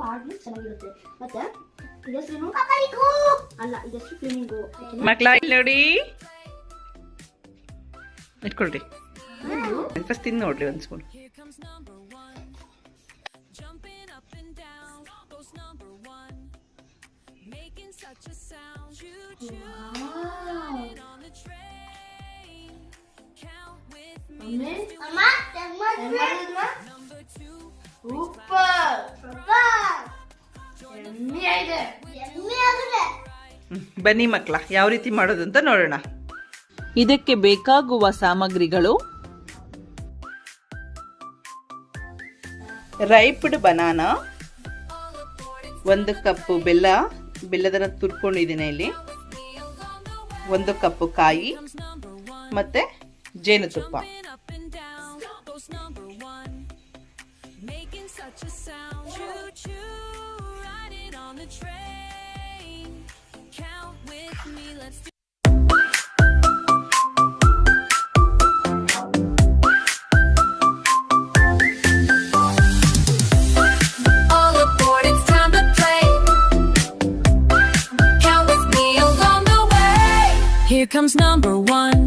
ಮಾಡ್ಲಿಕ್ಕೆ ಚೆನ್ನಾಗಿರುತ್ತೆ. ಮತ್ತೆ ಇದೆಷ್ಟು ಅಲ್ಲ, ಇದೆಷ್ಟು ಕ್ಲೀನಿಂಗು ಮಕ್ಕಳ ಇಲ್ಲಿ ನೋಡಿ ಇಟ್ಕೊಳ್ರಿ. ಫಸ್ಟ್ ತಿಂದು ನೋಡ್ರಿ ಒಂದು ಸ್ಪೂನ್. ಬನ್ನಿ ಮಕ್ಕಳ, ಯಾವ ರೀತಿ ಮಾಡೋದು ಅಂತ ನೋಡೋಣ. ಇದಕ್ಕೆ ಬೇಕಾಗುವ ಸಾಮಗ್ರಿಗಳು: ರೈಪ್ಡ್ ಬನಾನಾ, 1 ಕಪ್ ಬೆಲ್ಲದನ್ನ ತುರ್ಕೊಂಡಿದ್ದೀನಿ ಇಲ್ಲಿ, 1 ಕಪ್ ಕಾಯಿ ಮತ್ತೆ ಜೇನುತುಪ್ಪ. Here comes number 1,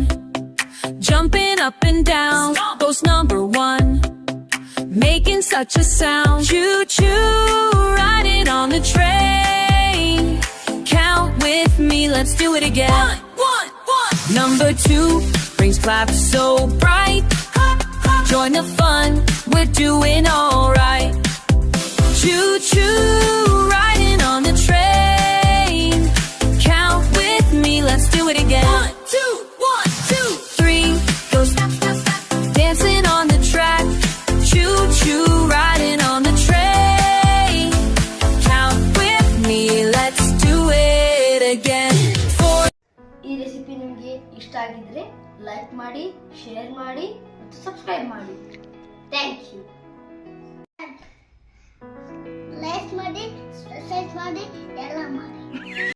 jumping up and down goes number 1, making such a sound. Choo choo, riding on the train. Count with me, let's do it again. 1, 1, 1. Number 2 brings claps so bright. Join the fun, we're doing alright. Choo choo, riding on the train. Count with me, let's do it again. 1, 2, 1, 2, 3. Go stop, stop, stop. Dancing on the track. Choo choo, riding on the train. Count with me, let's do it again. 4. ಈ recipe ನಿಮಗೆ ಇಷ್ಟ ಆಗಿದ್ರೆ like ಮಾಡಿ, share ಮಾಡಿ ಮತ್ತು subscribe ಮಾಡಿ. Thank you. Like ಮಾಡಿ, subscribe ಮಾಡಿ, ಎಲ್ಲ ಮಾಡಿ.